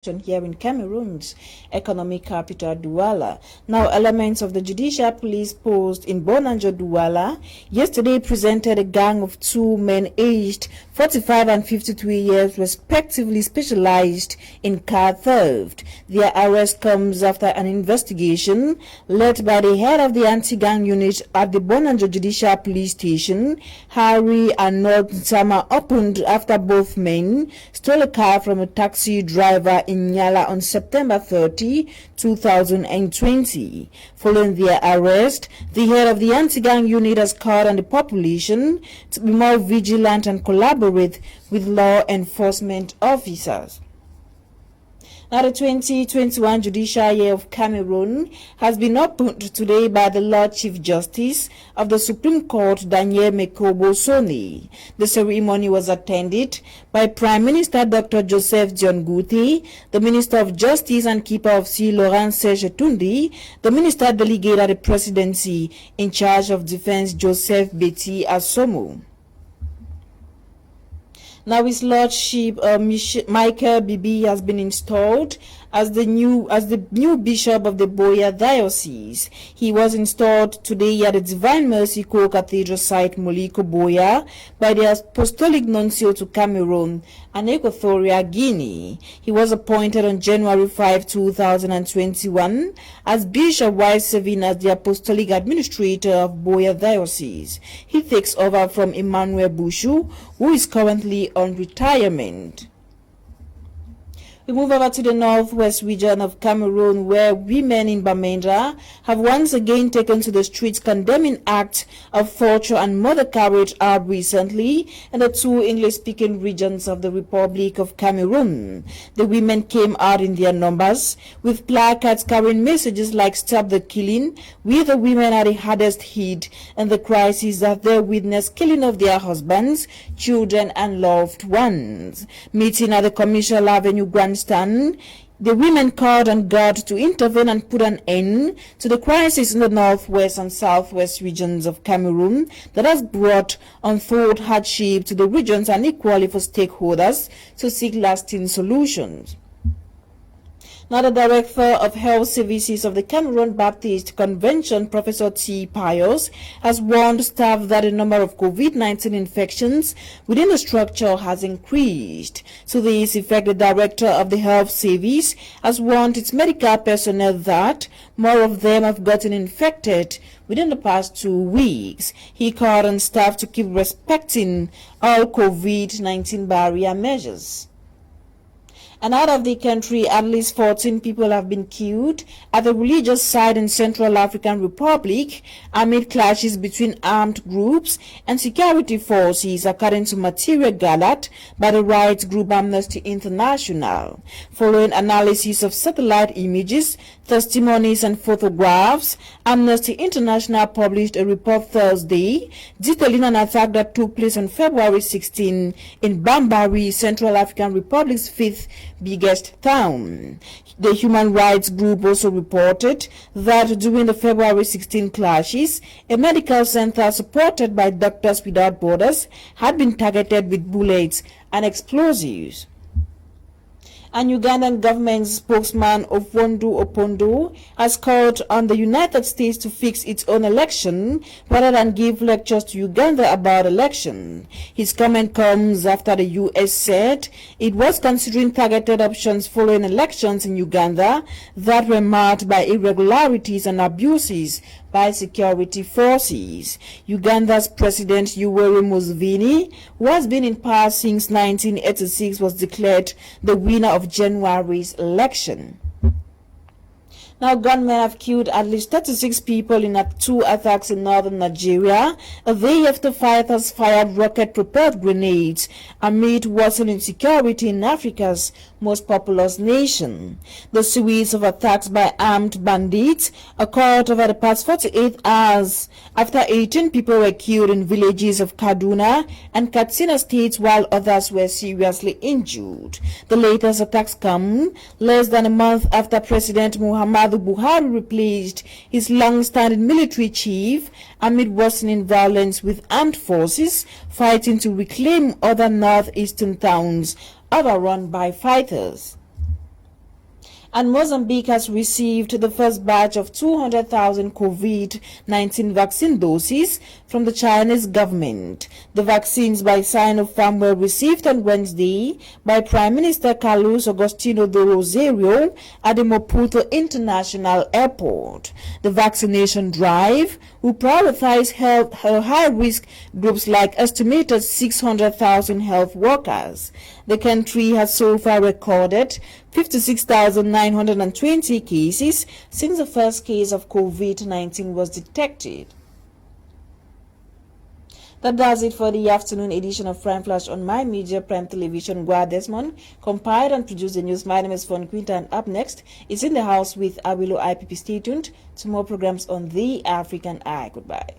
here in Cameroon's economic capital, Douala. Now, elements of the Judicial Police Post in Bonanjo, Douala, yesterday presented a gang of two men aged 45 and 53 years, respectively, specialized in car theft. Their arrest comes after an investigation led by the head of the anti-gang unit at the Bonanjo Judicial Police Station, Harry and Nsama, opened after both men stole a car from a taxi driver in Nyala on September 30, 2020. Following their arrest, the head of the anti-gang unit has called on the population to be more vigilant and collaborate with law enforcement officers. Now, the 2021 Judiciary of Cameroon has been opened today by the Lord Chief Justice of the Supreme Court, Daniel Mekobo Soni. The ceremony was attended by Prime Minister Dr. Joseph John Guti, the Minister of Justice and Keeper of Seal Laurent Serge Tundi, the Minister Delegate at the Presidency in charge of Defense Joseph Betty Asomo. Now, His Lordship Michael Bibi has been installed as the new Bishop of the Boya Diocese. He was installed today at the Divine Mercy Co-Cathedral site Moliko Boya by the Apostolic Nuncio to Cameroon and Equatorial Guinea. He was appointed on January 5, 2021 as Bishop while serving as the Apostolic Administrator of Boya Diocese. He takes over from Emmanuel Bushu, who is currently on retirement. We move over to the northwest region of Cameroon, where women in Bamenda have once again taken to the streets condemning acts of torture and murder carried out recently in the two English-speaking regions of the Republic of Cameroon. The women came out in their numbers with placards carrying messages like "Stop the killing," "We the women are the hardest hit," and the crisis that they witness killing of their husbands, children, and loved ones. Meeting at the Commercial Avenue Grandstand, the women called on God to intervene and put an end to the crisis in the northwest and southwest regions of Cameroon that has brought untold hardship to the regions and equally for stakeholders to seek lasting solutions. Now, the Director of Health Services of the Cameroon Baptist Convention, Professor T. Pius, has warned staff that the number of COVID-19 infections within the structure has increased. To this effect, the Director of the Health Service has warned its medical personnel that more of them have gotten infected within the past 2 weeks. He called on staff to keep respecting all COVID-19 barrier measures. And out of the country, at least 14 people have been killed at the religious site in Central African Republic amid clashes between armed groups and security forces, according to material gathered by the rights group Amnesty International. Following analysis of satellite images, testimonies, and photographs, Amnesty International published a report Thursday detailing an attack that took place on February 16 in Bambari, Central African Republic's fifth biggest town. The human rights group also reported that during the February 16 clashes, a medical center supported by Doctors Without Borders had been targeted with bullets and explosives. And Ugandan government spokesman Ofwondo Opondo has called on the United States to fix its own election rather than give lectures to Uganda about election. His comment comes after the U.S. said it was considering targeted options following elections in Uganda that were marked by irregularities and abuses by security forces. Uganda's President Yoweri Museveni, who has been in power since 1986, was declared the winner of January's election. Now, gunmen have killed at least 36 people in 2 attacks in northern Nigeria, a day after fighters fired rocket-propelled grenades amid worsening insecurity in Africa's most populous nation. The series of attacks by armed bandits occurred over the past 48 hours after 18 people were killed in villages of Kaduna and Katsina states while others were seriously injured. The latest attacks come less than a month after President Muhammadu Buhari replaced his long-standing military chief amid worsening violence with armed forces fighting to reclaim other northeastern towns overrun by fighters. And Mozambique has received the first batch of 200,000 COVID-19 vaccine doses from the Chinese government. The vaccines by Sinopharm were received on Wednesday by Prime Minister Carlos Agostinho do Rosario at the Maputo International Airport. The vaccination drive will prioritize high-risk groups like estimated 600,000 health workers. The country has so far recorded 56,920 cases since the first case of COVID-19 was detected. That does it for the afternoon edition of Prime Flash on My Media Prime Television. DESMOND compiled and produced the news. My name is FON QUINTA, and up next is In the House with Awilo IPP. Stay tuned to more programs on The African Eye. Goodbye.